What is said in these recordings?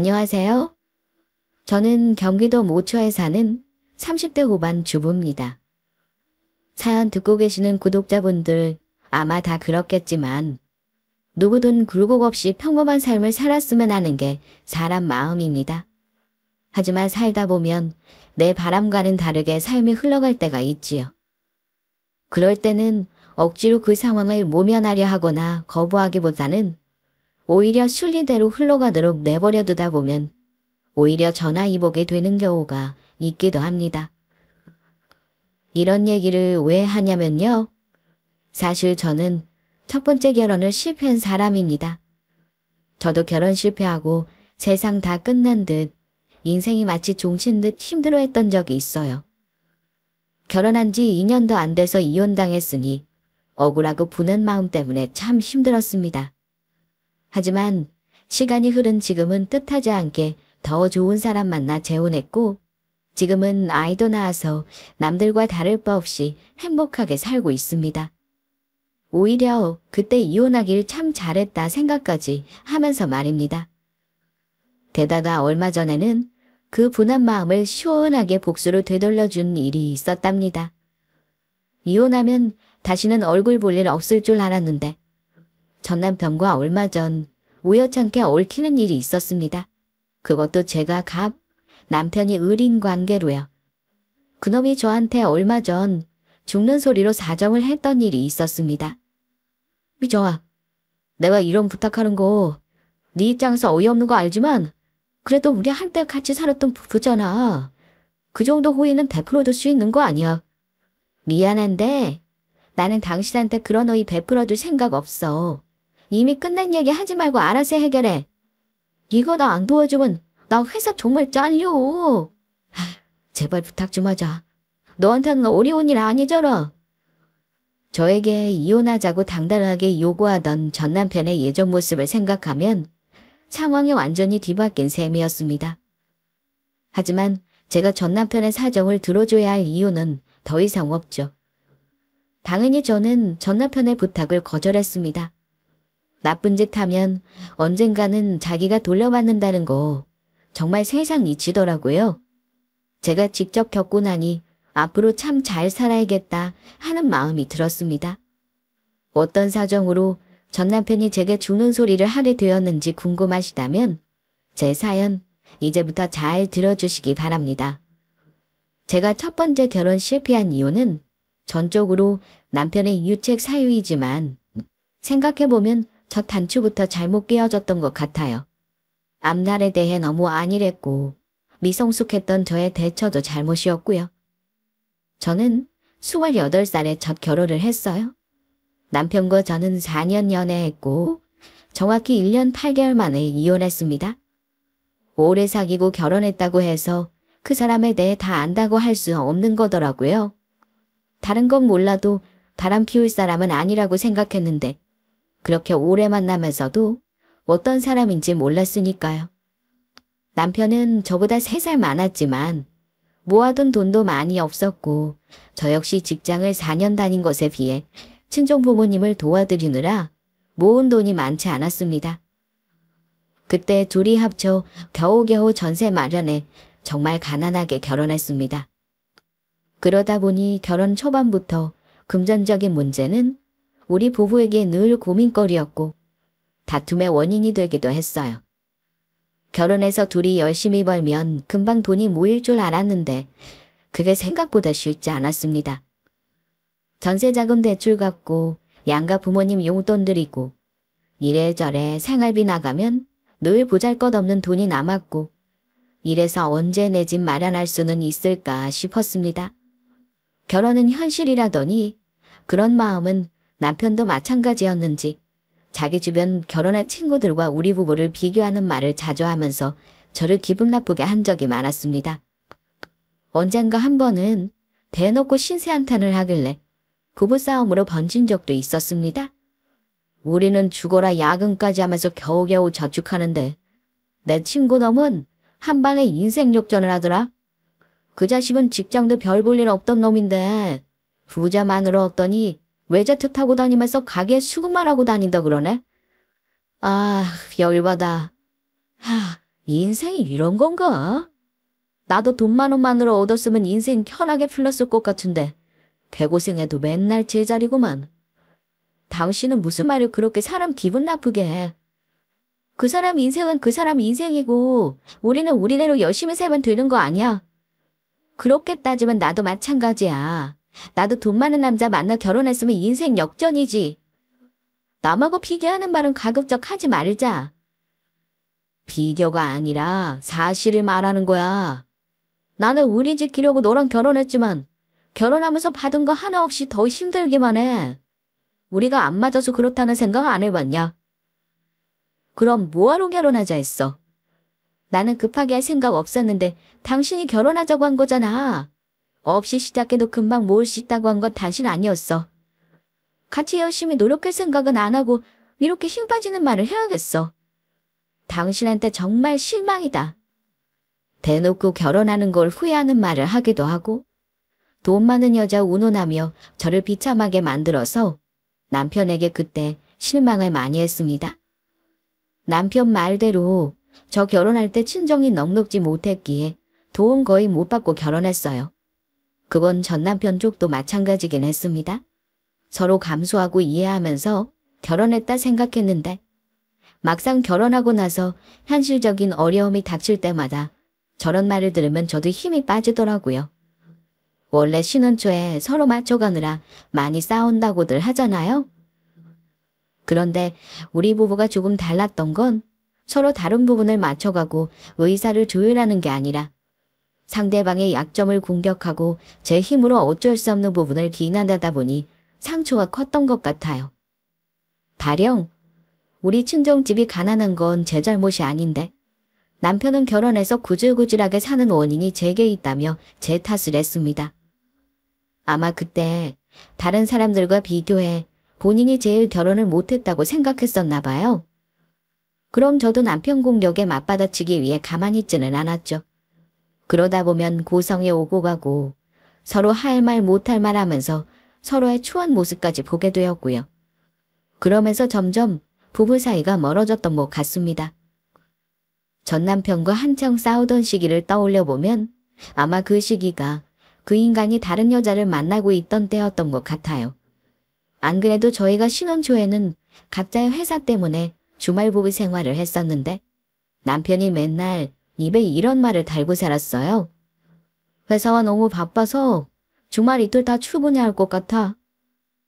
안녕하세요. 저는 경기도 모처에 사는 30대 후반 주부입니다. 사연 듣고 계시는 구독자분들 아마 다 그렇겠지만 누구든 굴곡 없이 평범한 삶을 살았으면 하는 게 사람 마음입니다. 하지만 살다 보면 내 바람과는 다르게 삶이 흘러갈 때가 있지요. 그럴 때는 억지로 그 상황을 모면하려 하거나 거부하기보다는 오히려 순리대로 흘러가도록 내버려 두다 보면 오히려 전화위복이 되는 경우가 있기도 합니다. 이런 얘기를 왜 하냐면요. 사실 저는 첫 번째 결혼을 실패한 사람입니다. 저도 결혼 실패하고 세상 다 끝난 듯 인생이 마치 종친 듯 힘들어했던 적이 있어요. 결혼한 지 2년도 안 돼서 이혼당했으니 억울하고 분한 마음 때문에 참 힘들었습니다. 하지만 시간이 흐른 지금은 뜻하지 않게 더 좋은 사람 만나 재혼했고 지금은 아이도 낳아서 남들과 다를 바 없이 행복하게 살고 있습니다. 오히려 그때 이혼하길 참 잘했다 생각까지 하면서 말입니다. 게다가 얼마 전에는 그 분한 마음을 시원하게 복수로 되돌려준 일이 있었답니다. 이혼하면 다시는 얼굴 볼 일 없을 줄 알았는데 전 남편과 얼마 전 우연찮게 얽히는 일이 있었습니다. 그것도 제가 남편이 의린 관계로요. 그놈이 저한테 얼마 전 죽는 소리로 사정을 했던 일이 있었습니다. 미정아, 내가 이런 부탁하는 거 네 입장에서 어이없는 거 알지만 그래도 우리 한때 같이 살았던 부부잖아. 그 정도 호의는 베풀어둘 수 있는 거 아니야. 미안한데 나는 당신한테 그런 호의 베풀어둘 생각 없어. 이미 끝난 얘기 하지 말고 알아서 해결해. 이거 나 안 도와주면 나 회사 정말 잘려. 제발 부탁 좀 하자. 너한테는 어려운 일 아니잖아. 저에게 이혼하자고 당당하게 요구하던 전 남편의 예전 모습을 생각하면 상황이 완전히 뒤바뀐 셈이었습니다. 하지만 제가 전 남편의 사정을 들어줘야 할 이유는 더 이상 없죠. 당연히 저는 전 남편의 부탁을 거절했습니다. 나쁜 짓 하면 언젠가는 자기가 돌려받는다는 거 정말 세상 이치더라고요. 제가 직접 겪고 나니 앞으로 참 잘 살아야겠다 하는 마음이 들었습니다. 어떤 사정으로 전 남편이 제게 죽는 소리를 하게 되었는지 궁금하시다면 제 사연 이제부터 잘 들어주시기 바랍니다. 제가 첫 번째 결혼 실패한 이유는 전적으로 남편의 유책 사유이지만 생각해보면 첫 단추부터 잘못 끼워졌던 것 같아요. 앞날에 대해 너무 안일했고 미성숙했던 저의 대처도 잘못이었고요. 저는 28살에 첫 결혼을 했어요. 남편과 저는 4년 연애했고 정확히 1년 8개월 만에 이혼했습니다. 오래 사귀고 결혼했다고 해서 그 사람에 대해 다 안다고 할 수 없는 거더라고요. 다른 건 몰라도 바람 피울 사람은 아니라고 생각했는데 그렇게 오래 만나면서도 어떤 사람인지 몰랐으니까요. 남편은 저보다 3살 많았지만 모아둔 돈도 많이 없었고 저 역시 직장을 4년 다닌 것에 비해 친정 부모님을 도와드리느라 모은 돈이 많지 않았습니다. 그때 둘이 합쳐 겨우겨우 전세 마련에 정말 가난하게 결혼했습니다. 그러다 보니 결혼 초반부터 금전적인 문제는 우리 부부에게 늘 고민거리였고 다툼의 원인이 되기도 했어요. 결혼해서 둘이 열심히 벌면 금방 돈이 모일 줄 알았는데 그게 생각보다 쉽지 않았습니다. 전세자금 대출 갚고 양가 부모님 용돈 드리고 이래저래 생활비 나가면 늘 보잘것없는 돈이 남았고 이래서 언제 내 집 마련할 수는 있을까 싶었습니다. 결혼은 현실이라더니 그런 마음은 남편도 마찬가지였는지 자기 주변 결혼한 친구들과 우리 부부를 비교하는 말을 자주 하면서 저를 기분 나쁘게 한 적이 많았습니다. 언젠가 한 번은 대놓고 신세한탄을 하길래 부부싸움으로 번진 적도 있었습니다. 우리는 죽어라 야근까지 하면서 겨우겨우 저축하는데 내 친구 놈은 한 방에 인생 역전을 하더라. 그 자식은 직장도 별 볼 일 없던 놈인데 부자 마누라 얻더니 외제차 타고 다니면서 가게에 수급만 하고 다닌다 그러네. 아, 열받아. 인생이 이런 건가? 나도 돈만 원만으로 얻었으면 인생 편하게 풀렸을 것 같은데 개고생해도 맨날 제자리구만. 당신은 무슨 말을 그렇게 사람 기분 나쁘게 해. 그 사람 인생은 그 사람 인생이고 우리는 우리대로 열심히 살면 되는 거 아니야? 그렇게 따지면 나도 마찬가지야. 나도 돈 많은 남자 만나 결혼했으면 인생 역전이지. 남하고 비교하는 말은 가급적 하지 말자. 비교가 아니라 사실을 말하는 거야. 나는 우리 집 기려고 너랑 결혼했지만 결혼하면서 받은 거 하나 없이 더 힘들기만 해. 우리가 안 맞아서 그렇다는 생각 안 해봤냐? 그럼 뭐하러 결혼하자 했어? 나는 급하게 할 생각 없었는데 당신이 결혼하자고 한 거잖아. 없이 시작해도 금방 모을 수 있다고 한 건 당신 아니었어. 같이 열심히 노력할 생각은 안 하고 이렇게 힘 빠지는 말을 해야겠어. 당신한테 정말 실망이다. 대놓고 결혼하는 걸 후회하는 말을 하기도 하고 돈 많은 여자 운운하며 저를 비참하게 만들어서 남편에게 그때 실망을 많이 했습니다. 남편 말대로 저 결혼할 때 친정이 넉넉지 못했기에 도움 거의 못 받고 결혼했어요. 그건 전 남편 쪽도 마찬가지긴 했습니다. 서로 감수하고 이해하면서 결혼했다 생각했는데 막상 결혼하고 나서 현실적인 어려움이 닥칠 때마다 저런 말을 들으면 저도 힘이 빠지더라고요. 원래 신혼 초에 서로 맞춰가느라 많이 싸운다고들 하잖아요. 그런데 우리 부부가 조금 달랐던 건 서로 다른 부분을 맞춰가고 의사를 조율하는 게 아니라 상대방의 약점을 공격하고 제 힘으로 어쩔 수 없는 부분을 비난하다 보니 상처가 컸던 것 같아요. 가령 우리 친정집이 가난한 건 제 잘못이 아닌데 남편은 결혼해서 구질구질하게 사는 원인이 제게 있다며 제 탓을 했습니다. 아마 그때 다른 사람들과 비교해 본인이 제일 결혼을 못했다고 생각했었나 봐요. 그럼 저도 남편 공격에 맞받아치기 위해 가만히 있지는 않았죠. 그러다 보면 고성에 오고 가고 서로 할 말 못할 말 하면서 서로의 추한 모습까지 보게 되었고요. 그러면서 점점 부부 사이가 멀어졌던 것 같습니다. 전 남편과 한창 싸우던 시기를 떠올려 보면 아마 그 시기가 그 인간이 다른 여자를 만나고 있던 때였던 것 같아요. 안 그래도 저희가 신혼 초에는 각자의 회사 때문에 주말 부부 생활을 했었는데 남편이 맨날 입에 이런 말을 달고 살았어요. 회사가 너무 바빠서 주말 이틀 다 출근해야 할 것 같아.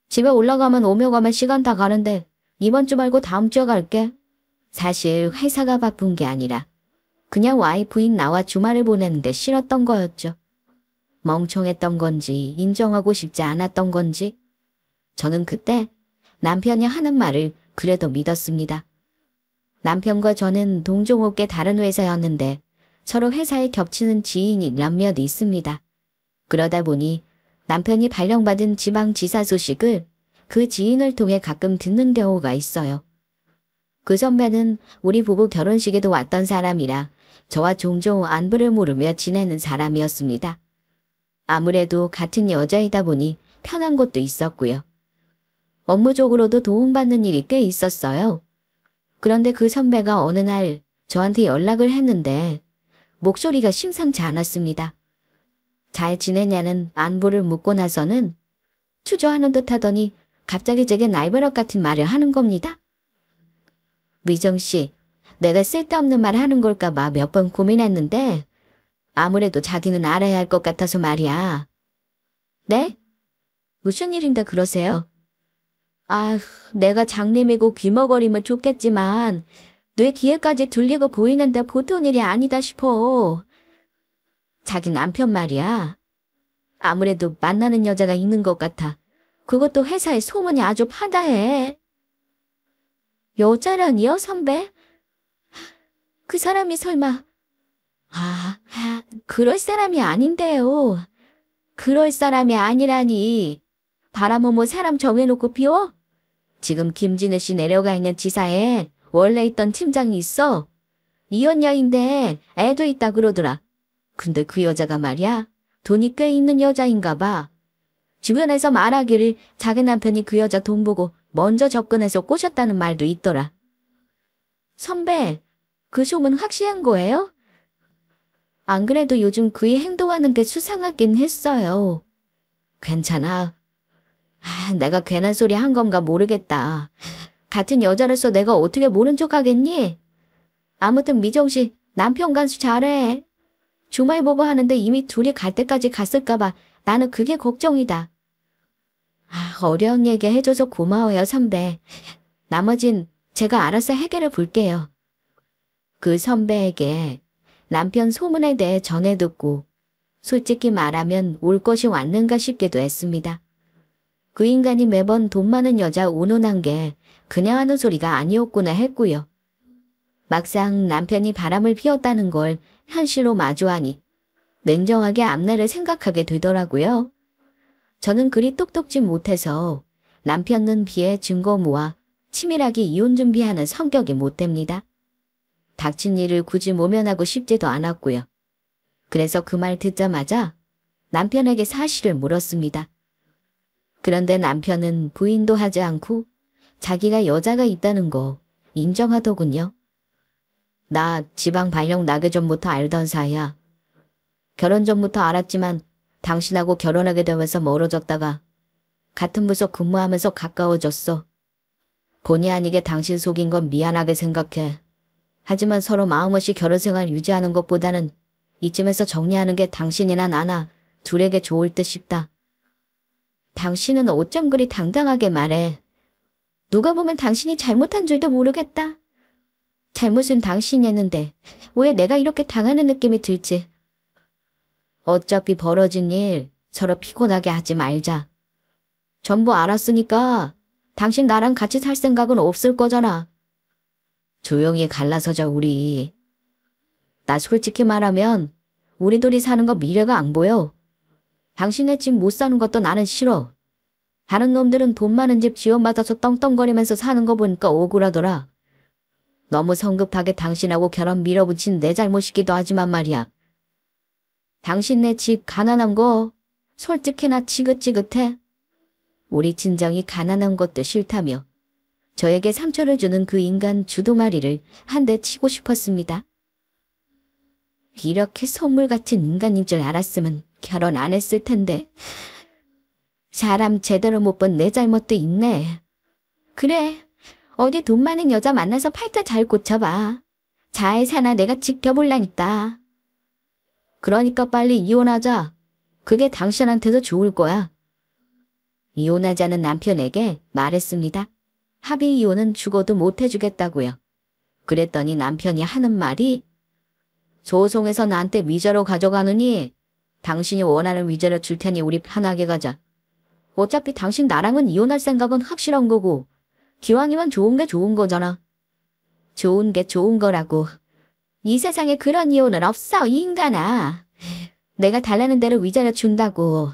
집에 올라가면 오며 가면 시간 다 가는데 이번 주 말고 다음 주에 갈게. 사실 회사가 바쁜 게 아니라 그냥 와이프인 나와 주말을 보내는데 싫었던 거였죠. 멍청했던 건지 인정하고 싶지 않았던 건지 저는 그때 남편이 하는 말을 그래도 믿었습니다. 남편과 저는 동종업계 다른 회사였는데 서로 회사에 겹치는 지인이 몇몇 있습니다. 그러다 보니 남편이 발령받은 지방지사 소식을 그 지인을 통해 가끔 듣는 경우가 있어요. 그 선배는 우리 부부 결혼식에도 왔던 사람이라 저와 종종 안부를 물으며 지내는 사람이었습니다. 아무래도 같은 여자이다 보니 편한 것도 있었고요. 업무적으로도 도움받는 일이 꽤 있었어요. 그런데 그 선배가 어느 날 저한테 연락을 했는데 목소리가 심상치 않았습니다. 잘 지내냐는 안부를 묻고 나서는 추저하는 듯 하더니 갑자기 제게 날벼락 같은 말을 하는 겁니다. 미정 씨, 내가 쓸데없는 말 하는 걸까 봐 몇 번 고민했는데 아무래도 자기는 알아야 할 것 같아서 말이야. 네? 무슨 일인데 그러세요? 아, 내가 장님이고 귀머거리면 좋겠지만 뇌 귀에까지 들리고 보이는데 보통 일이 아니다 싶어. 자기 남편 말이야. 아무래도 만나는 여자가 있는 것 같아. 그것도 회사에 소문이 아주 파다해. 여자라니요, 선배? 그 사람이 설마... 그럴 사람이 아닌데요. 그럴 사람이 아니라니. 바람은 사람 정해놓고 피워? 지금 김진우 씨 내려가 있는 지사에 원래 있던 팀장이 있어. 이혼녀인데 애도 있다 그러더라. 근데 그 여자가 말이야. 돈이 꽤 있는 여자인가 봐. 주변에서 말하기를 자기 남편이 그 여자 돈 보고 먼저 접근해서 꼬셨다는 말도 있더라. 선배, 그 소문 확실한 거예요? 안 그래도 요즘 그이 행동하는 게 수상하긴 했어요. 괜찮아. 내가 괜한 소리 한 건가 모르겠다. 같은 여자로서 내가 어떻게 모른 척 하겠니? 아무튼 미정씨, 남편 간수 잘해. 주말 보고 하는데 이미 둘이 갈 때까지 갔을까봐 나는 그게 걱정이다. 어려운 얘기 해줘서 고마워요, 선배. 나머진 제가 알아서 해결해 볼게요. 그 선배에게 남편 소문에 대해 전해 듣고 솔직히 말하면 올 것이 왔는가 싶기도 했습니다. 그 인간이 매번 돈 많은 여자 운운한 게 그냥 하는 소리가 아니었구나 했고요. 막상 남편이 바람을 피웠다는 걸 현실로 마주하니 냉정하게 앞날을 생각하게 되더라고요. 저는 그리 똑똑지 못해서 남편은 비해 증거 모아 치밀하게 이혼 준비하는 성격이 못 됩니다. 닥친 일을 굳이 모면하고 싶지도 않았고요. 그래서 그 말 듣자마자 남편에게 사실을 물었습니다. 그런데 남편은 부인도 하지 않고 자기가 여자가 있다는 거 인정하더군요. 나 지방 발령 나기 전부터 알던 사이야. 결혼 전부터 알았지만 당신하고 결혼하게 되면서 멀어졌다가 같은 부서 근무하면서 가까워졌어. 본의 아니게 당신 속인 건 미안하게 생각해. 하지만 서로 마음없이 결혼생활 유지하는 것보다는 이쯤에서 정리하는 게 당신이나 나나 둘에게 좋을 듯 싶다. 당신은 어쩜 그리 당당하게 말해. 누가 보면 당신이 잘못한 줄도 모르겠다. 잘못은 당신이 했는데 왜 내가 이렇게 당하는 느낌이 들지? 어차피 벌어진 일 서로 피곤하게 하지 말자. 전부 알았으니까 당신 나랑 같이 살 생각은 없을 거잖아. 조용히 갈라서자 우리. 나 솔직히 말하면 우리 둘이 사는 거 미래가 안 보여. 당신네 집 못 사는 것도 나는 싫어. 다른 놈들은 돈 많은 집 지원받아서 떵떵거리면서 사는 거 보니까 억울하더라. 너무 성급하게 당신하고 결혼 밀어붙인 내 잘못이기도 하지만 말이야. 당신네 집 가난한 거 솔직히 나 지긋지긋해. 우리 친정이 가난한 것도 싫다며 저에게 상처를 주는 그 인간 주둥아리를 한 대 치고 싶었습니다. 이렇게 선물 같은 인간인 줄 알았으면 결혼 안 했을 텐데. 사람 제대로 못 본 내 잘못도 있네. 그래, 어디 돈 많은 여자 만나서 팔자 잘 고쳐봐. 잘 사나 내가 지켜볼라니까. 그러니까 빨리 이혼하자. 그게 당신한테도 좋을 거야. 이혼하자는 남편에게 말했습니다. 합의 이혼은 죽어도 못 해주겠다고요. 그랬더니 남편이 하는 말이 소송에서 나한테 위자료 가져가느니 당신이 원하는 위자료 줄 테니 우리 편하게 가자. 어차피 당신 나랑은 이혼할 생각은 확실한 거고 기왕이면 좋은 게 좋은 거잖아. 좋은 게 좋은 거라고. 이 세상에 그런 이혼은 없어 이 인간아. 내가 달라는 대로 위자료 준다고.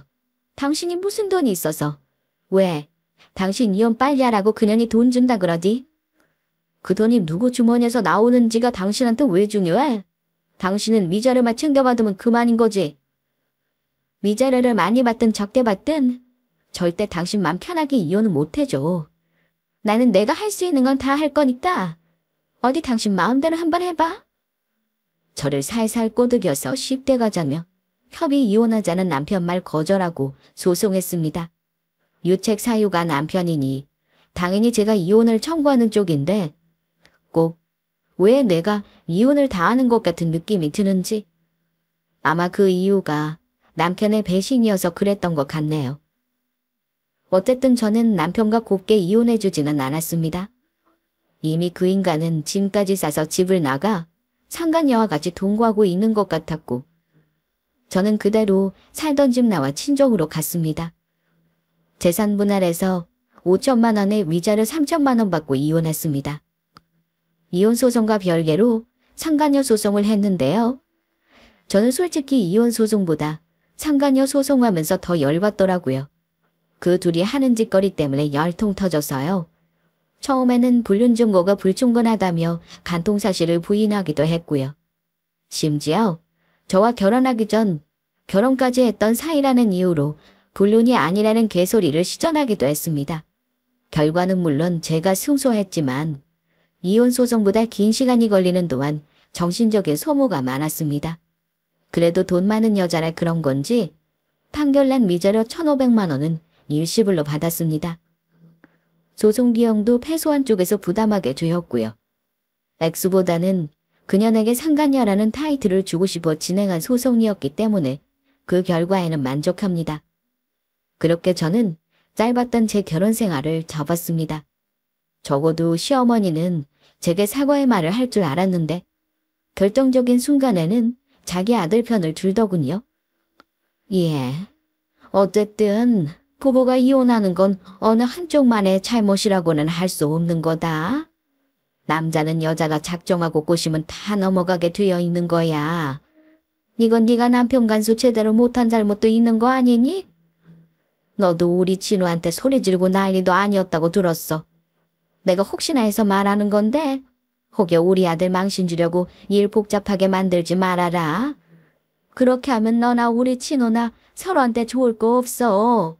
당신이 무슨 돈이 있어서. 왜? 당신 이혼 빨리 하라고 그년이 돈 준다 그러지? 그 돈이 누구 주머니에서 나오는지가 당신한테 왜 중요해? 당신은 위자료만 챙겨받으면 그만인 거지. 위자료를 많이 받든 적게 받든 절대 당신 맘 편하게 이혼은 못 해줘. 나는 내가 할 수 있는 건 다 할 거니까 어디 당신 마음대로 한번 해봐. 저를 살살 꼬드겨서 쉽게 가자며 협의 이혼하자는 남편 말 거절하고 소송했습니다. 유책 사유가 남편이니 당연히 제가 이혼을 청구하는 쪽인데 꼭 왜 내가 이혼을 다 하는 것 같은 느낌이 드는지. 아마 그 이유가 남편의 배신이어서 그랬던 것 같네요. 어쨌든 저는 남편과 곱게 이혼해주지는 않았습니다. 이미 그 인간은 짐까지 싸서 집을 나가 상간녀와 같이 동거하고 있는 것 같았고 저는 그대로 살던 집 나와 친정으로 갔습니다. 재산 분할해서 5천만 원에 위자료 3천만 원 받고 이혼했습니다. 이혼 소송과 별개로 상간녀 소송을 했는데요. 저는 솔직히 이혼 소송보다 상간녀 소송하면서 더 열받더라고요. 그 둘이 하는 짓거리 때문에 열통 터져서요. 처음에는 불륜 증거가 불충분하다며 간통 사실을 부인하기도 했고요. 심지어 저와 결혼하기 전 결혼까지 했던 사이라는 이유로 불륜이 아니라는 개소리를 시전하기도 했습니다. 결과는 물론 제가 승소했지만 이혼 소송보다 긴 시간이 걸리는 동안 정신적인 소모가 많았습니다. 그래도 돈 많은 여자라 그런 건지 판결난 미자료 1,500만 원은 일시불로 받았습니다. 소송 비용도 패소한 쪽에서 부담하게 되었고요. 액수보다는 그녀에게 상간녀라는 타이틀을 주고 싶어 진행한 소송이었기 때문에 그 결과에는 만족합니다. 그렇게 저는 짧았던 제 결혼 생활을 접었습니다. 적어도 시어머니는 제게 사과의 말을 할 줄 알았는데 결정적인 순간에는 자기 아들 편을 들더군요. 예. 어쨌든 부부가 이혼하는 건 어느 한쪽만의 잘못이라고는 할 수 없는 거다. 남자는 여자가 작정하고 꼬시면 다 넘어가게 되어 있는 거야. 이건 네가 남편 간수 제대로 못한 잘못도 있는 거 아니니? 너도 우리 진우한테 소리 지르고 난리도 아니었다고 들었어. 내가 혹시나 해서 말하는 건데 혹여 우리 아들 망신 주려고 일 복잡하게 만들지 말아라. 그렇게 하면 너나 우리 친호나 서로한테 좋을 거 없어.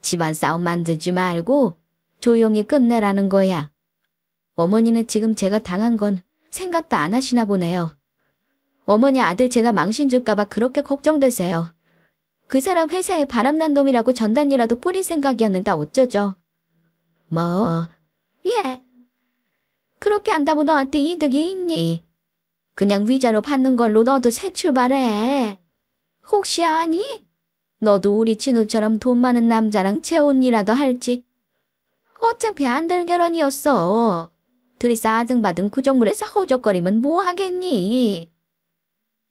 집안 싸움 만들지 말고 조용히 끝내라는 거야. 어머니는 지금 제가 당한 건 생각도 안 하시나 보네요. 어머니 아들 제가 망신 줄까봐 그렇게 걱정되세요. 그 사람 회사에 바람난 놈이라고 전단이라도 뿌릴 생각이었는데 어쩌죠? 뭐? 예. 그렇게 한다고 너한테 이득이 있니? 그냥 위자료 받는 걸로 너도 새 출발해. 혹시 아니? 너도 우리 진우처럼 돈 많은 남자랑 재혼이라도 할지. 어차피 안 될 결혼이었어. 둘이 싸증받은 구정물에서 허우적거리면 뭐 하겠니?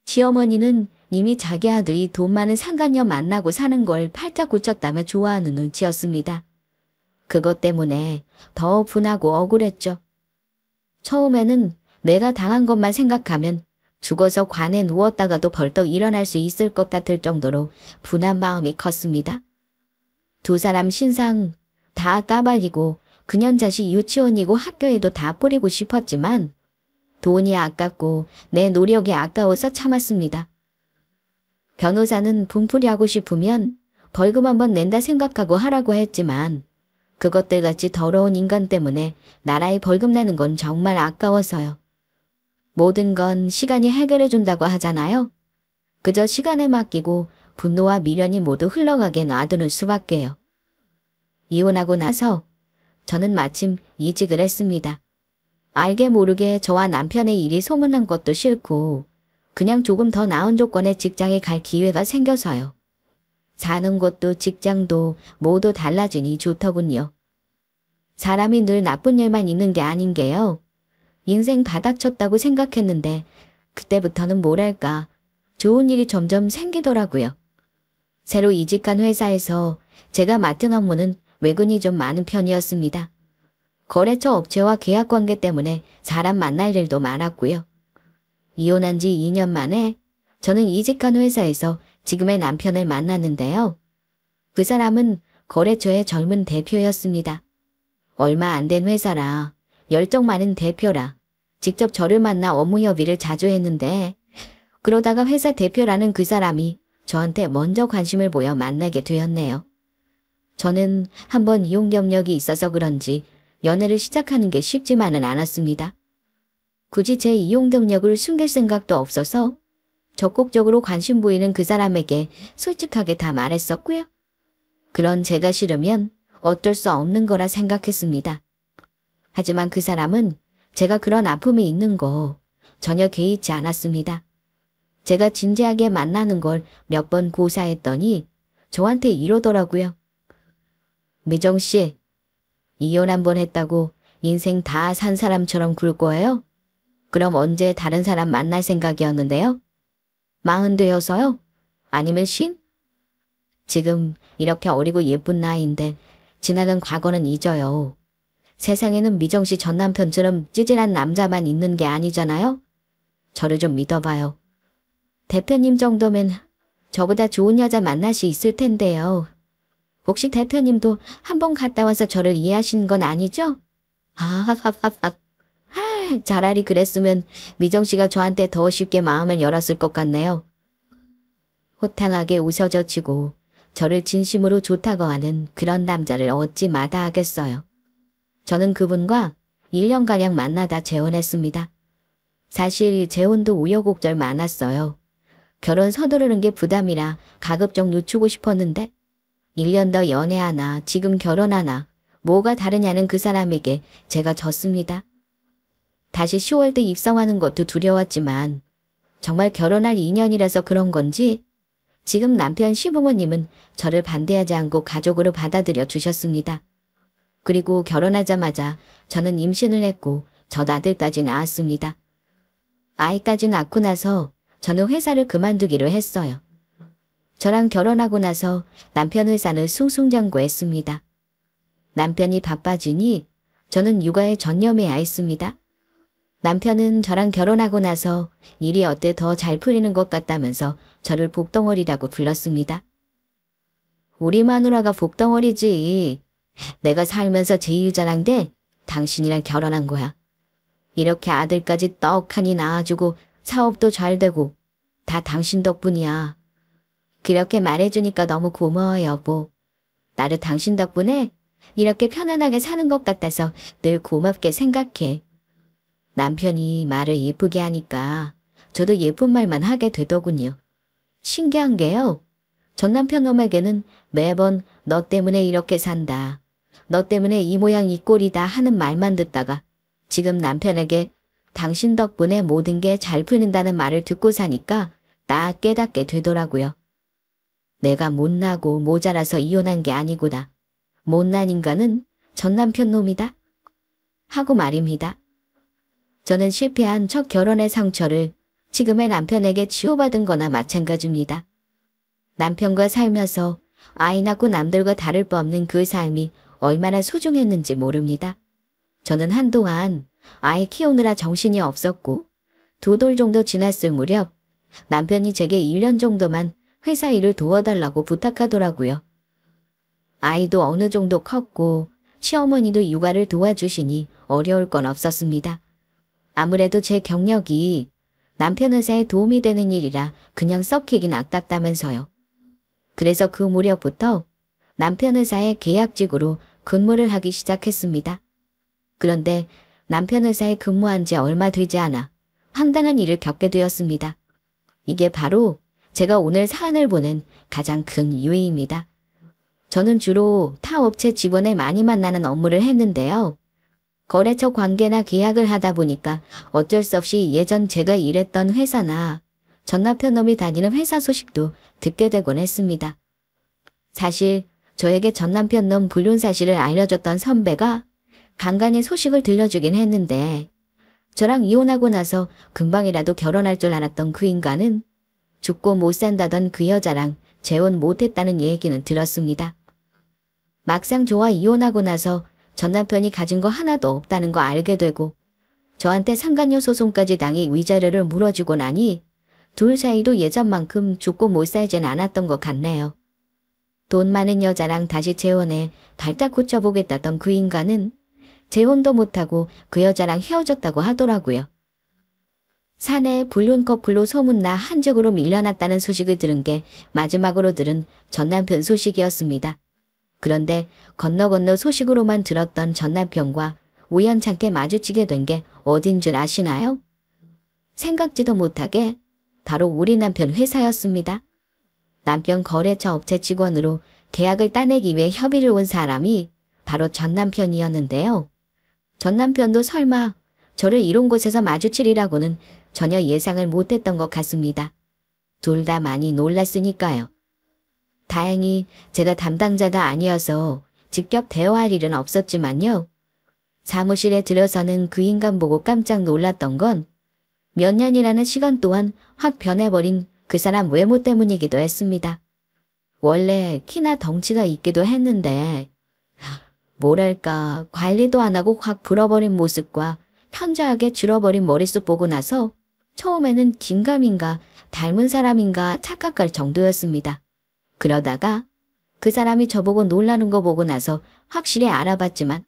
시어머니는 이미 자기 아들이 돈 많은 상간녀 만나고 사는 걸 팔자 고쳤다며 좋아하는 눈치였습니다. 그것 때문에 더 분하고 억울했죠. 처음에는 내가 당한 것만 생각하면 죽어서 관에 누웠다가도 벌떡 일어날 수 있을 것 같을 정도로 분한 마음이 컸습니다. 두 사람 신상 다 까발리고 그년 자식 유치원이고 학교에도 다 뿌리고 싶었지만 돈이 아깝고 내 노력이 아까워서 참았습니다. 변호사는 분풀이하고 싶으면 벌금 한번 낸다 생각하고 하라고 했지만 그것들같이 더러운 인간 때문에 나라에 벌금 내는 건 정말 아까워서요. 모든 건 시간이 해결해준다고 하잖아요. 그저 시간에 맡기고 분노와 미련이 모두 흘러가게 놔두는 수밖에요. 이혼하고 나서 저는 마침 이직을 했습니다. 알게 모르게 저와 남편의 일이 소문난 것도 싫고 그냥 조금 더 나은 조건의 직장에 갈 기회가 생겨서요. 사는 곳도 직장도 모두 달라지니 좋더군요. 사람이 늘 나쁜 일만 있는 게 아닌 게요. 인생 바닥쳤다고 생각했는데 그때부터는 뭐랄까 좋은 일이 점점 생기더라고요. 새로 이직한 회사에서 제가 맡은 업무는 외근이 좀 많은 편이었습니다. 거래처 업체와 계약관계 때문에 사람 만날 일도 많았고요. 이혼한 지 2년 만에 저는 이직한 회사에서 지금의 남편을 만났는데요. 그 사람은 거래처의 젊은 대표였습니다. 얼마 안 된 회사라 열정 많은 대표라 직접 저를 만나 업무 협의를 자주 했는데 그러다가 회사 대표라는 그 사람이 저한테 먼저 관심을 보여 만나게 되었네요. 저는 한번 이혼 경력이 있어서 그런지 연애를 시작하는 게 쉽지만은 않았습니다. 굳이 제 이혼 경력을 숨길 생각도 없어서 적극적으로 관심 보이는 그 사람에게 솔직하게 다 말했었고요. 그런 제가 싫으면 어쩔 수 없는 거라 생각했습니다. 하지만 그 사람은 제가 그런 아픔이 있는 거 전혀 개의치 않았습니다. 제가 진지하게 만나는 걸 몇 번 고사했더니 저한테 이러더라고요. 미정씨, 이혼 한 번 했다고 인생 다 산 사람처럼 굴 거예요? 그럼 언제 다른 사람 만날 생각이었는데요? 40 되어서요? 아니면 50? 지금 이렇게 어리고 예쁜 나이인데 지나간 과거는 잊어요. 세상에는 미정씨 전 남편처럼 찌질한 남자만 있는 게 아니잖아요? 저를 좀 믿어봐요. 대표님 정도면 저보다 좋은 여자 만날 수 있을 텐데요. 혹시 대표님도 한번 갔다 와서 저를 이해하시는 건 아니죠? 차라리 그랬으면 미정씨가 저한테 더 쉽게 마음을 열었을 것 같네요. 호탕하게 웃어젖히고 저를 진심으로 좋다고 하는 그런 남자를 어찌 마다하겠어요. 저는 그분과 1년가량 만나다 재혼했습니다. 사실 재혼도 우여곡절 많았어요. 결혼 서두르는 게 부담이라 가급적 늦추고 싶었는데 1년 더 연애하나 지금 결혼하나 뭐가 다르냐는 그 사람에게 제가 졌습니다. 다시 10월 때 입성하는 것도 두려웠지만 정말 결혼할 인연이라서 그런 건지 지금 남편 시부모님은 저를 반대하지 않고 가족으로 받아들여 주셨습니다. 그리고 결혼하자마자 저는 임신을 했고 첫 아들까지 낳았습니다. 아이까지 낳고 나서 저는 회사를 그만두기로 했어요. 저랑 결혼하고 나서 남편 회사는 승승장구했습니다. 남편이 바빠지니 저는 육아에 전념해야 했습니다. 남편은 저랑 결혼하고 나서 일이 어때 더 잘 풀리는 것 같다면서 저를 복덩어리라고 불렀습니다. 우리 마누라가 복덩어리지. 내가 살면서 제일 잘한데 당신이랑 결혼한 거야. 이렇게 아들까지 떡하니 낳아주고 사업도 잘 되고 다 당신 덕분이야. 그렇게 말해주니까 너무 고마워 여보. 나를 당신 덕분에 이렇게 편안하게 사는 것 같아서 늘 고맙게 생각해. 남편이 말을 예쁘게 하니까 저도 예쁜 말만 하게 되더군요. 신기한 게요. 전 남편 놈에게는 매번 너 때문에 이렇게 산다. 너 때문에 이 모양 이 꼴이다 하는 말만 듣다가 지금 남편에게 당신 덕분에 모든 게 잘 풀린다는 말을 듣고 사니까 딱 깨닫게 되더라고요. 내가 못나고 모자라서 이혼한 게 아니구나. 못난 인간은 전 남편 놈이다. 하고 말입니다. 저는 실패한 첫 결혼의 상처를 지금의 남편에게 치유받은 거나 마찬가지입니다. 남편과 살면서 아이 낳고 남들과 다를 바 없는 그 삶이 얼마나 소중했는지 모릅니다. 저는 한동안 아이 키우느라 정신이 없었고 2돌 정도 지났을 무렵 남편이 제게 1년 정도만 회사 일을 도와달라고 부탁하더라고요. 아이도 어느 정도 컸고 시어머니도 육아를 도와주시니 어려울 건 없었습니다. 아무래도 제 경력이 남편 회사에 도움이 되는 일이라 그냥 썩히긴 아깝다면서요. 그래서 그 무렵부터 남편 회사에 계약직으로 근무를 하기 시작했습니다. 그런데 남편 회사에 근무한 지 얼마 되지 않아 황당한 일을 겪게 되었습니다. 이게 바로 제가 오늘 사안을 보낸 가장 큰 이유입니다. 저는 주로 타 업체 직원을 많이 만나는 업무를 했는데요. 거래처 관계나 계약을 하다 보니까 어쩔 수 없이 예전 제가 일했던 회사나 전 남편 놈이 다니는 회사 소식도 듣게 되곤 했습니다. 사실 저에게 전 남편 놈 불륜 사실을 알려줬던 선배가 간간히 소식을 들려주긴 했는데 저랑 이혼하고 나서 금방이라도 결혼할 줄 알았던 그 인간은 죽고 못 산다던 그 여자랑 재혼 못했다는 얘기는 들었습니다. 막상 저와 이혼하고 나서 전 남편이 가진 거 하나도 없다는 거 알게 되고 저한테 상간녀 소송까지 당해 위자료를 물어주고 나니 둘 사이도 예전만큼 죽고 못 살진 않았던 것 같네요. 돈 많은 여자랑 다시 재혼해 발딱 고쳐보겠다던 그 인간은 재혼도 못하고 그 여자랑 헤어졌다고 하더라고요. 사내에 불륜 커플로 소문나 한적으로 밀려났다는 소식을 들은 게 마지막으로 들은 전 남편 소식이었습니다. 그런데 건너 소식으로만 들었던 전 남편과 우연찮게 마주치게 된 게 어딘 줄 아시나요? 생각지도 못하게 바로 우리 남편 회사였습니다. 남편 거래처 업체 직원으로 계약을 따내기 위해 협의를 온 사람이 바로 전 남편이었는데요. 전 남편도 설마 저를 이런 곳에서 마주치리라고는 전혀 예상을 못했던 것 같습니다. 둘 다 많이 놀랐으니까요. 다행히 제가 담당자가 아니어서 직접 대화할 일은 없었지만요. 사무실에 들어서는 그 인간 보고 깜짝 놀랐던 건 몇 년이라는 시간 동안 확 변해버린 그 사람 외모 때문이기도 했습니다. 원래 키나 덩치가 있기도 했는데 뭐랄까 관리도 안 하고 확 불어버린 모습과 현저하게 줄어버린 머릿속 보고 나서 처음에는 긴가민가 닮은 사람인가 착각할 정도였습니다. 그러다가 그 사람이 저보고 놀라는 거 보고 나서 확실히 알아봤지만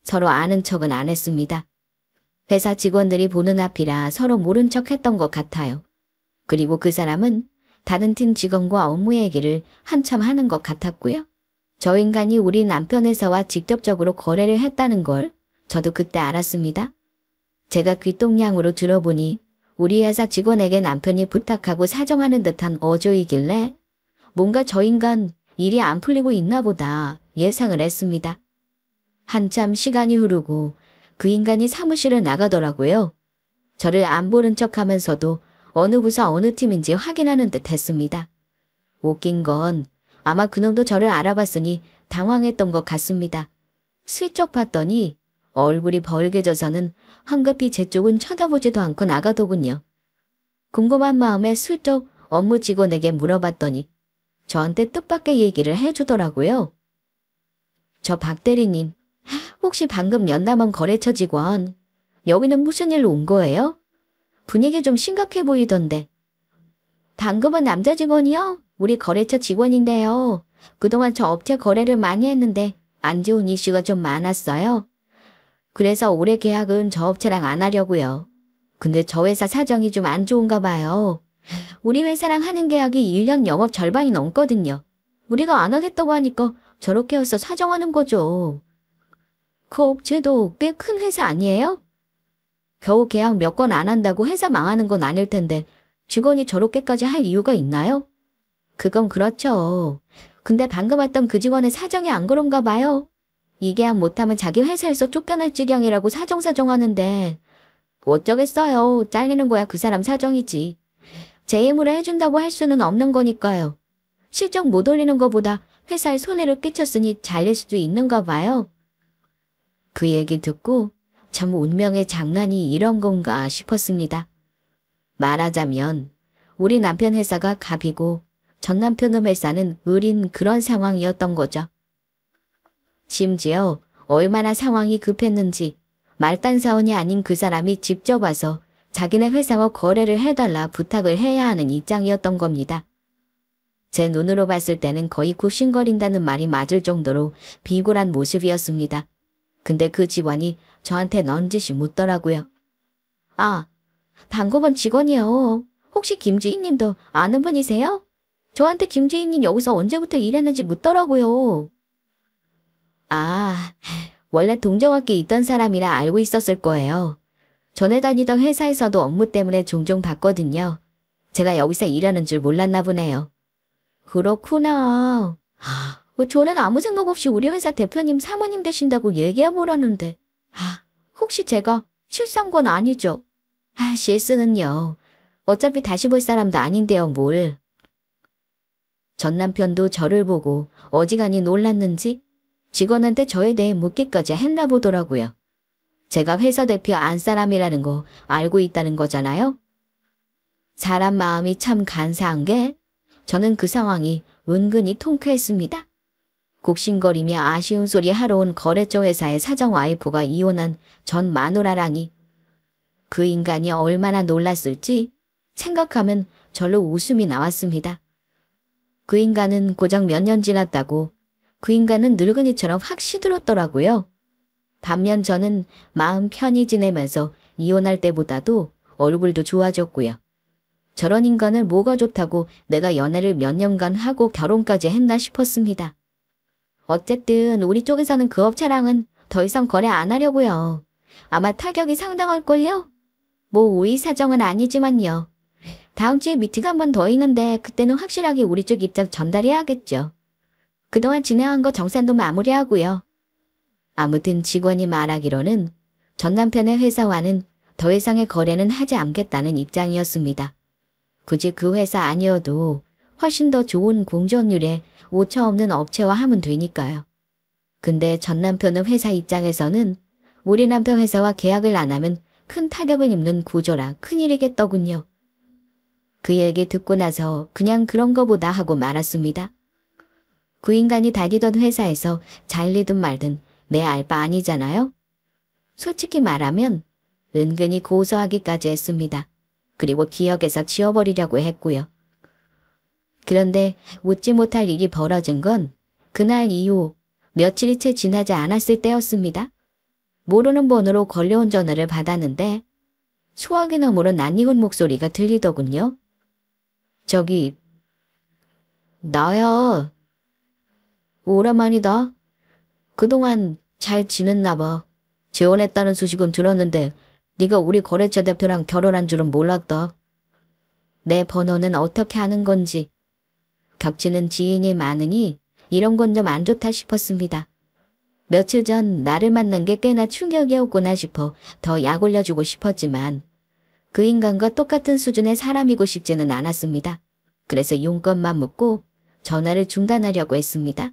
서로 아는 척은 안 했습니다. 회사 직원들이 보는 앞이라 서로 모른 척 했던 것 같아요. 그리고 그 사람은 다른 팀 직원과 업무 얘기를 한참 하는 것 같았고요. 저 인간이 우리 남편 회사와 직접적으로 거래를 했다는 걸 저도 그때 알았습니다. 제가 귓동냥으로 들어보니 우리 회사 직원에게 남편이 부탁하고 사정하는 듯한 어조이길래 뭔가 저 인간 일이 안 풀리고 있나 보다 예상을 했습니다. 한참 시간이 흐르고 그 인간이 사무실을 나가더라고요. 저를 안 보는 척하면서도 어느 부서 어느 팀인지 확인하는 듯 했습니다. 웃긴 건 아마 그놈도 저를 알아봤으니 당황했던 것 같습니다. 슬쩍 봤더니 얼굴이 벌개져서는 황급히 제 쪽은 쳐다보지도 않고 나가더군요. 궁금한 마음에 슬쩍 업무 직원에게 물어봤더니 저한테 뜻밖의 얘기를 해주더라고요. 저 박 대리님, 혹시 방금 연남원 거래처 직원, 여기는 무슨 일로 온 거예요? 분위기 좀 심각해 보이던데. 방금은 남자 직원이요? 우리 거래처 직원인데요. 그동안 저 업체 거래를 많이 했는데 안 좋은 이슈가 좀 많았어요. 그래서 올해 계약은 저 업체랑 안 하려고요. 근데 저 회사 사정이 좀 안 좋은가 봐요. 우리 회사랑 하는 계약이 1년 영업 절반이 넘거든요. 우리가 안 하겠다고 하니까 저렇게 해서 사정하는 거죠. 그 업체도 꽤 큰 회사 아니에요? 겨우 계약 몇 건 안 한다고 회사 망하는 건 아닐 텐데 직원이 저렇게까지 할 이유가 있나요? 그건 그렇죠. 근데 방금 왔던 그 직원의 사정이 안 그런가 봐요. 이 계약 못하면 자기 회사에서 쫓겨날 지경이라고 사정하는데 어쩌겠어요. 잘리는 거야 그 사람 사정이지. 제 힘으로 해준다고 할 수는 없는 거니까요. 실적 못 올리는 것보다 회사에 손해를 끼쳤으니 잘릴 수도 있는가 봐요. 그 얘기 듣고 참 운명의 장난이 이런 건가 싶었습니다. 말하자면 우리 남편 회사가 갑이고 전 남편의 회사는 을인 그런 상황이었던 거죠. 심지어 얼마나 상황이 급했는지 말단 사원이 아닌 그 사람이 직접 와서 자기네 회사와 거래를 해달라 부탁을 해야 하는 입장이었던 겁니다. 제 눈으로 봤을 때는 거의 굽신거린다는 말이 맞을 정도로 비굴한 모습이었습니다. 근데 그 직원이 저한테 넌지시 묻더라고요. 아, 단고번 직원이요. 혹시 김주희님도 아는 분이세요? 저한테 김주희님 여기서 언제부터 일했는지 묻더라고요. 아, 원래 동정학교에 있던 사람이라 알고 있었을 거예요. 전에 다니던 회사에서도 업무 때문에 종종 봤거든요. 제가 여기서 일하는 줄 몰랐나 보네요. 그렇구나. 저는 아무 생각 없이 우리 회사 대표님 사모님 되신다고 얘기해보라는데. 혹시 제가 실수한 건 아니죠? 실수는요. 어차피 다시 볼 사람도 아닌데요, 뭘. 전 남편도 저를 보고 어지간히 놀랐는지 직원한테 저에 대해 묻기까지 했나 보더라고요. 제가 회사 대표 안 사람이라는 거 알고 있다는 거잖아요? 사람 마음이 참 간사한 게 저는 그 상황이 은근히 통쾌했습니다. 곡신거리며 아쉬운 소리 하러 온 거래처 회사의 사장 와이프가 이혼한 전 마누라라니. 그 인간이 얼마나 놀랐을지 생각하면 절로 웃음이 나왔습니다. 그 인간은 고작 몇 년 지났다고 그 인간은 늙은이처럼 확 시들었더라고요. 반면 저는 마음 편히 지내면서 이혼할 때보다도 얼굴도 좋아졌고요. 저런 인간을 뭐가 좋다고 내가 연애를 몇 년간 하고 결혼까지 했나 싶었습니다. 어쨌든 우리 쪽에서는 그 업체랑은 더 이상 거래 안 하려고요. 아마 타격이 상당할걸요? 뭐 우리 사정은 아니지만요. 다음 주에 미팅 한 번 더 있는데 그때는 확실하게 우리 쪽 입장 전달해야겠죠. 그동안 진행한 거 정산도 마무리하고요. 아무튼 직원이 말하기로는 전 남편의 회사와는 더 이상의 거래는 하지 않겠다는 입장이었습니다. 굳이 그 회사 아니어도 훨씬 더 좋은 공정률에 오차 없는 업체와 하면 되니까요. 근데 전 남편의 회사 입장에서는 우리 남편 회사와 계약을 안 하면 큰 타격을 입는 구조라 큰일이겠더군요. 그 얘기 듣고 나서 그냥 그런 거보다 하고 말았습니다. 그 인간이 다니던 회사에서 잘리든 말든 내 알 바 아니잖아요. 솔직히 말하면 은근히 고소하기까지 했습니다. 그리고 기억에서 지워버리려고 했고요. 그런데 웃지 못할 일이 벌어진 건 그날 이후 며칠이 채 지나지 않았을 때였습니다. 모르는 번호로 걸려온 전화를 받았는데 소화기 너머로 낯익은 목소리가 들리더군요. 저기, 나야. 오랜만이다. 그동안 잘 지냈나 봐. 재혼했다는 소식은 들었는데 네가 우리 거래처 대표랑 결혼한 줄은 몰랐다. 내 번호는 어떻게 아는 건지. 겹치는 지인이 많으니 이런 건 좀 안 좋다 싶었습니다. 며칠 전 나를 만난 게 꽤나 충격이었구나 싶어 더 약 올려주고 싶었지만 그 인간과 똑같은 수준의 사람이고 싶지는 않았습니다. 그래서 용건만 묻고 전화를 중단하려고 했습니다.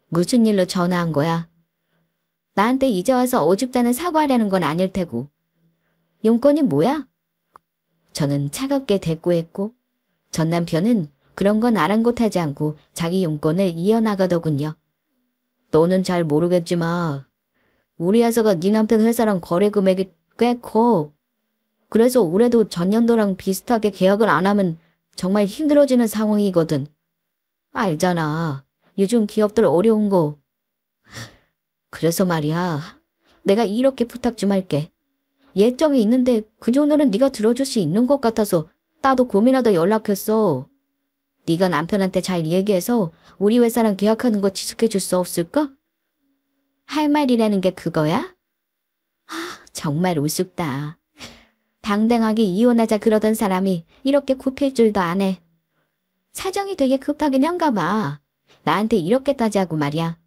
무슨 일로 전화한 거야? 나한테 이제 와서 어줍다는 사과하려는 건 아닐 테고. 용건이 뭐야? 저는 차갑게 대꾸했고 전 남편은 그런 건 아랑곳하지 않고 자기 용건을 이어나가더군요. 너는 잘 모르겠지만 우리 회사가 네 남편 회사랑 거래 금액이 꽤 커. 그래서 올해도 전년도랑 비슷하게 계약을 안 하면 정말 힘들어지는 상황이거든. 알잖아. 요즘 기업들 어려운 거. 그래서 말이야. 내가 이렇게 부탁 좀 할게. 예정이 있는데 그 정도는 네가 들어줄 수 있는 것 같아서 나도 고민하다 연락했어. 네가 남편한테 잘 얘기해서 우리 회사랑 계약하는 거 지속해 줄 수 없을까? 할 말이라는 게 그거야? 정말 우습다. 당당하게 이혼하자 그러던 사람이 이렇게 굽힐 줄도 아네. 사정이 되게 급하긴 한가 봐. 나한테 이렇게까지 하고 말이야.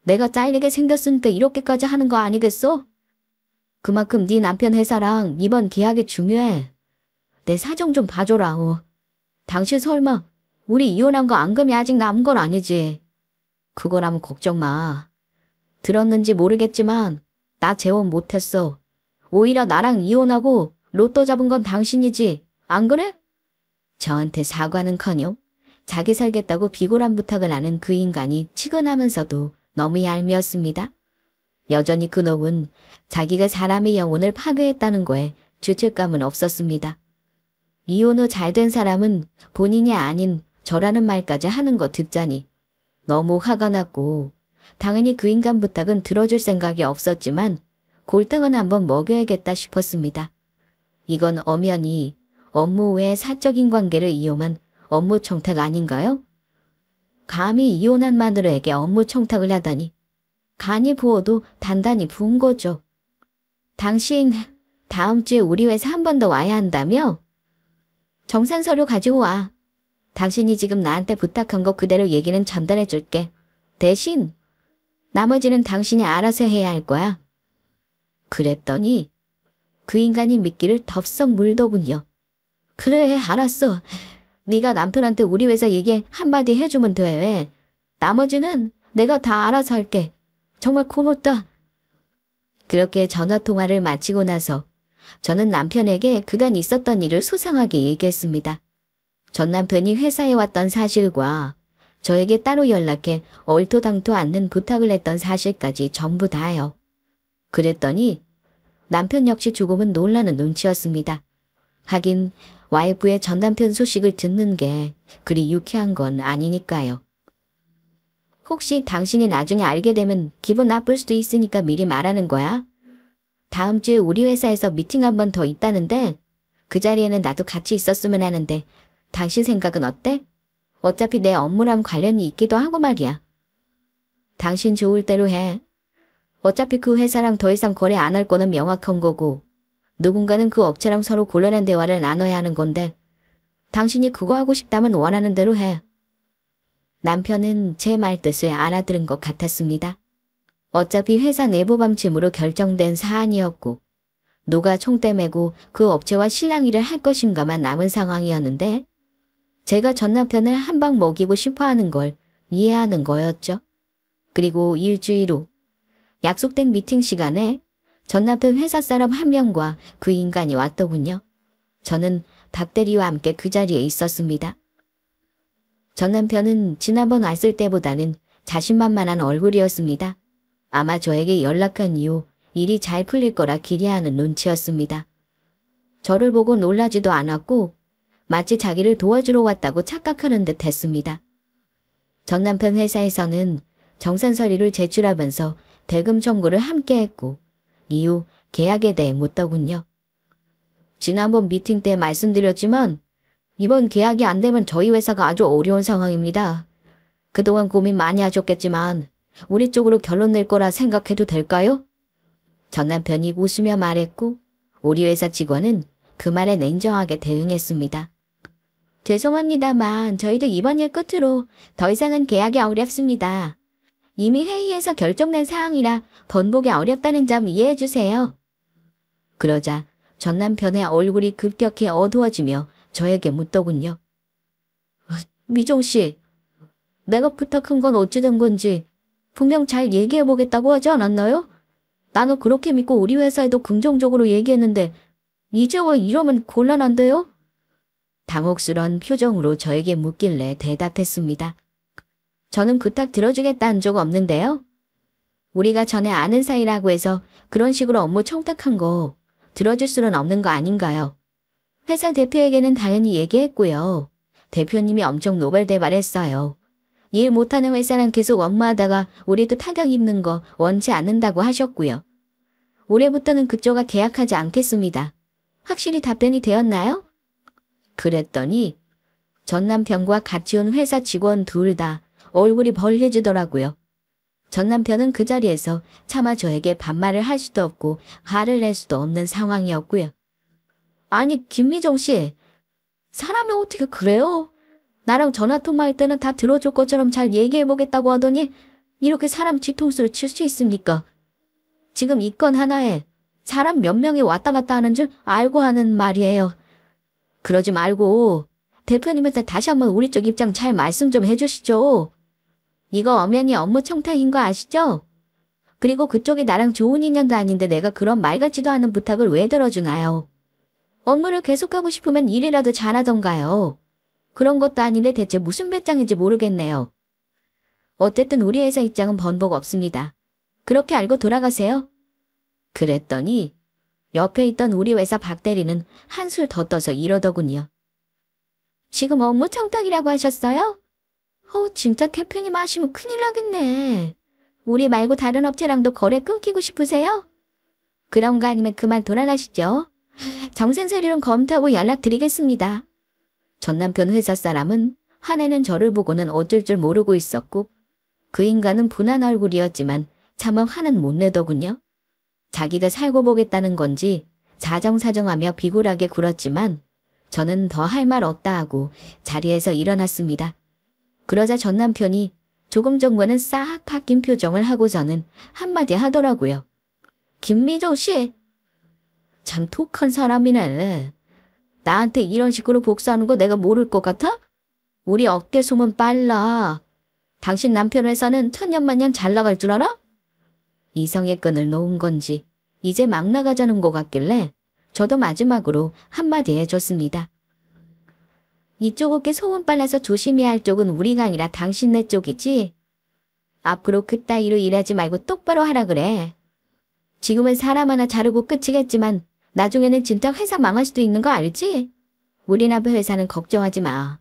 내가 잘리게 생겼으니까 이렇게까지 하는 거 아니겠어? 그만큼 네 남편 회사랑 이번 계약이 중요해. 내 사정 좀 봐줘라. 당신 설마 우리 이혼한 거 앙금이 아직 남은 건 아니지? 그거라면 걱정 마. 들었는지 모르겠지만 나 재혼 못했어. 오히려 나랑 이혼하고 로또 잡은 건 당신이지. 안 그래? 저한테 사과는커녕 자기 살겠다고 비굴한 부탁을 하는 그 인간이 치근하면서도 너무 얄미웠습니다. 여전히 그놈은 자기가 사람의 영혼을 파괴했다는 거에 죄책감은 없었습니다. 이혼 후 잘된 사람은 본인이 아닌 저라는 말까지 하는 거 듣자니 너무 화가 났고 당연히 그 인간 부탁은 들어줄 생각이 없었지만 골탕은 한번 먹여야겠다 싶었습니다. 이건 엄연히 업무 외에 사적인 관계를 이용한 업무 청탁 아닌가요? 감히 이혼한 마누라에게 업무 청탁을 하다니 간이 부어도 단단히 부은 거죠. 당신 다음 주에 우리 회사 한 번 더 와야 한다며? 정산 서류 가지고 와. 당신이 지금 나한테 부탁한 거 그대로 얘기는 전달해 줄게. 대신 나머지는 당신이 알아서 해야 할 거야. 그랬더니 그 인간이 미끼를 덥석 물더군요. 그래, 알았어. 네가 남편한테 우리 회사 얘기 한마디 해주면 돼. 나머지는 내가 다 알아서 할게. 정말 고맙다. 그렇게 전화통화를 마치고 나서 저는 남편에게 그간 있었던 일을 소상하게 얘기했습니다. 전 남편이 회사에 왔던 사실과 저에게 따로 연락해 얼토당토 않는 부탁을 했던 사실까지 전부 다요. 그랬더니 남편 역시 조금은 놀라는 눈치였습니다. 하긴 와이프의 전 남편 소식을 듣는 게 그리 유쾌한 건 아니니까요. 혹시 당신이 나중에 알게 되면 기분 나쁠 수도 있으니까 미리 말하는 거야. 다음 주에 우리 회사에서 미팅 한 번 더 있다는데 그 자리에는 나도 같이 있었으면 하는데 당신 생각은 어때? 어차피 내 업무랑 관련이 있기도 하고 말이야. 당신 좋을 대로 해. 어차피 그 회사랑 더 이상 거래 안 할 거는 명확한 거고 누군가는 그 업체랑 서로 곤란한 대화를 나눠야 하는 건데 당신이 그거 하고 싶다면 원하는 대로 해. 남편은 제 말뜻을 알아들은 것 같았습니다. 어차피 회사 내부 밤침으로 결정된 사안이었고 누가 총대 메고 그 업체와 실랑이를 할 것인가만 남은 상황이었는데 제가 전 남편을 한 방 먹이고 싶어하는 걸 이해하는 거였죠. 그리고 일주일 후 약속된 미팅 시간에 전 남편 회사 사람 한 명과 그 인간이 왔더군요. 저는 박 대리와 함께 그 자리에 있었습니다. 전 남편은 지난번 왔을 때보다는 자신만만한 얼굴이었습니다. 아마 저에게 연락한 이후 일이 잘 풀릴 거라 기대하는 눈치였습니다. 저를 보고 놀라지도 않았고 마치 자기를 도와주러 왔다고 착각하는 듯 했습니다. 전 남편 회사에서는 정산 서류를 제출하면서 대금 청구를 함께 했고 이후 계약에 대해 묻더군요. 지난번 미팅 때 말씀드렸지만 이번 계약이 안 되면 저희 회사가 아주 어려운 상황입니다. 그동안 고민 많이 하셨겠지만 우리 쪽으로 결론 낼 거라 생각해도 될까요? 전 남편이 웃으며 말했고 우리 회사 직원은 그 말에 냉정하게 대응했습니다. 죄송합니다만 저희도 이번 일 끝으로 더 이상은 계약이 어렵습니다. 이미 회의에서 결정된 사항이라 번복이 어렵다는 점 이해해 주세요. 그러자 전 남편의 얼굴이 급격히 어두워지며 저에게 묻더군요. 미정 씨, 내가 부탁한 건 어찌된 건지 분명 잘 얘기해 보겠다고 하지 않았나요? 나는 그렇게 믿고 우리 회사에도 긍정적으로 얘기했는데 이제 왜 이러면 곤란한데요? 당혹스러운 표정으로 저에게 묻길래 대답했습니다. 저는 부탁 들어주겠다는 적 없는데요. 우리가 전에 아는 사이라고 해서 그런 식으로 업무 청탁한 거 들어줄 수는 없는 거 아닌가요? 회사 대표에게는 당연히 얘기했고요. 대표님이 엄청 노발대발했어요. 일 못하는 회사랑 계속 업무하다가 우리도 타격 입는 거 원치 않는다고 하셨고요. 올해부터는 그쪽과 계약하지 않겠습니다. 확실히 답변이 되었나요? 그랬더니 전 남편과 같이 온 회사 직원 둘 다 얼굴이 벌개지더라고요. 전 남편은 그 자리에서 차마 저에게 반말을 할 수도 없고 화를 낼 수도 없는 상황이었고요. 아니 김미정 씨, 사람이 어떻게 그래요? 나랑 전화통화할 때는 다 들어줄 것처럼 잘 얘기해보겠다고 하더니 이렇게 사람 뒤통수를 칠 수 있습니까? 지금 이 건 하나에 사람 몇 명이 왔다 갔다 하는 줄 알고 하는 말이에요. 그러지 말고 대표님한테 다시 한번 우리 쪽 입장 잘 말씀 좀 해주시죠. 이거 엄연히 업무 청탁인 거 아시죠? 그리고 그쪽이 나랑 좋은 인연도 아닌데 내가 그런 말 같지도 않은 부탁을 왜 들어주나요? 업무를 계속하고 싶으면 일이라도 잘하던가요. 그런 것도 아닌데 대체 무슨 배짱인지 모르겠네요. 어쨌든 우리 회사 입장은 번복 없습니다. 그렇게 알고 돌아가세요. 그랬더니 옆에 있던 우리 회사 박 대리는 한술 더 떠서 이러더군요. 지금 업무 청탁이라고 하셨어요? 진짜 캠페인이 마시면 큰일 나겠네. 우리 말고 다른 업체랑도 거래 끊기고 싶으세요? 그런 거 아니면 그만 돌아가시죠. 정sen서리론 검토하고 연락드리겠습니다. 전 남편 회사 사람은 화내는 저를 보고는 어쩔 줄 모르고 있었고 그 인간은 분한 얼굴이었지만 차마 화는 못 내더군요. 자기가 살고 보겠다는 건지 사정사정하며 비굴하게 굴었지만 저는 더 할 말 없다 하고 자리에서 일어났습니다. 그러자 전 남편이 조금 전과는 싹 바뀐 표정을 하고서는 한마디 하더라고요. 김미정 씨, 참 독한 사람이네. 나한테 이런 식으로 복수하는 거 내가 모를 것 같아? 우리 어깨 소문 빨라. 당신 남편 회사는 천년만년 잘 나갈 줄 알아? 이성의 끈을 놓은 건지 이제 막 나가자는 것 같길래 저도 마지막으로 한마디 해줬습니다. 이쪽 어깨 소문 빨라서 조심해야 할 쪽은 우리가 아니라 당신네 쪽이지. 앞으로 그따위로 일하지 말고 똑바로 하라 그래. 지금은 사람 하나 자르고 끝이겠지만 나중에는 진짜 회사 망할 수도 있는 거 알지? 우리 남편 회사는 걱정하지 마.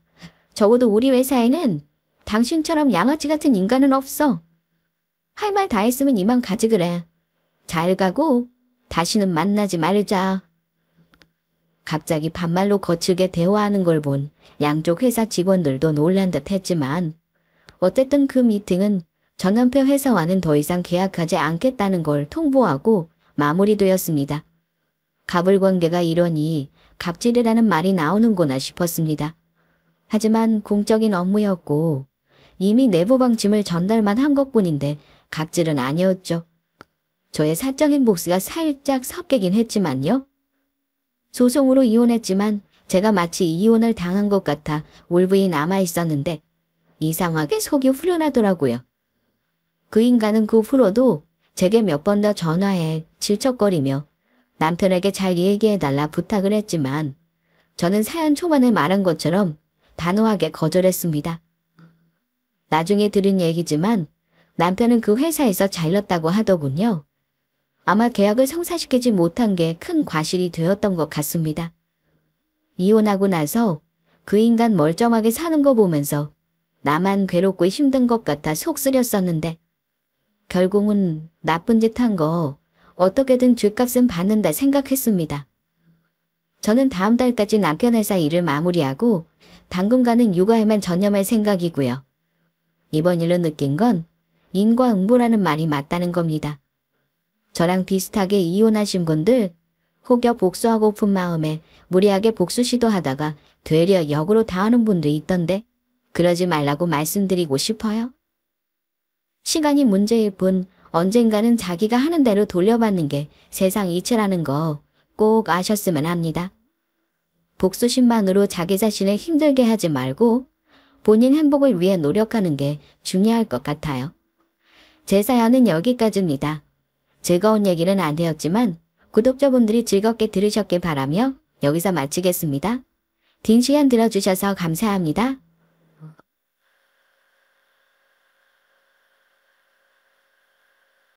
적어도 우리 회사에는 당신처럼 양아치 같은 인간은 없어. 할 말 다 했으면 이만 가지 그래. 잘 가고 다시는 만나지 말자. 갑자기 반말로 거칠게 대화하는 걸 본 양쪽 회사 직원들도 놀란 듯 했지만 어쨌든 그 미팅은 전 남편 회사와는 더 이상 계약하지 않겠다는 걸 통보하고 마무리되었습니다. 갑을관계가 이러니 갑질이라는 말이 나오는구나 싶었습니다. 하지만 공적인 업무였고 이미 내부 방침을 전달만 한 것뿐인데 갑질은 아니었죠. 저의 사적인 복수가 살짝 섞이긴 했지만요. 소송으로 이혼했지만 제가 마치 이혼을 당한 것 같아 울분이 남아있었는데 이상하게 속이 후련하더라고요. 그 인간은 그 후로도 제게 몇 번 더 전화해 질척거리며 남편에게 잘 얘기해달라 부탁을 했지만 저는 사연 초반에 말한 것처럼 단호하게 거절했습니다. 나중에 들은 얘기지만 남편은 그 회사에서 잘렸다고 하더군요. 아마 계약을 성사시키지 못한 게 큰 과실이 되었던 것 같습니다. 이혼하고 나서 그 인간 멀쩡하게 사는 거 보면서 나만 괴롭고 힘든 것 같아 속 쓰렸었는데 결국은 나쁜 짓 한 거 어떻게든 죗값은 받는다 생각했습니다. 저는 다음 달까지 남편 회사 일을 마무리하고 당분간은 육아에만 전념할 생각이고요. 이번 일로 느낀 건 인과응보라는 말이 맞다는 겁니다. 저랑 비슷하게 이혼하신 분들, 혹여 복수하고픈 마음에 무리하게 복수 시도하다가 되려 역으로 당하는 분도 있던데 그러지 말라고 말씀드리고 싶어요. 시간이 문제일 뿐 언젠가는 자기가 하는 대로 돌려받는 게 세상 이치라는 거 꼭 아셨으면 합니다. 복수심만으로 자기 자신을 힘들게 하지 말고 본인 행복을 위해 노력하는 게 중요할 것 같아요. 제 사연은 여기까지입니다. 즐거운 얘기는 안 되었지만 구독자분들이 즐겁게 들으셨길 바라며 여기서 마치겠습니다. 긴 시간 들어주셔서 감사합니다.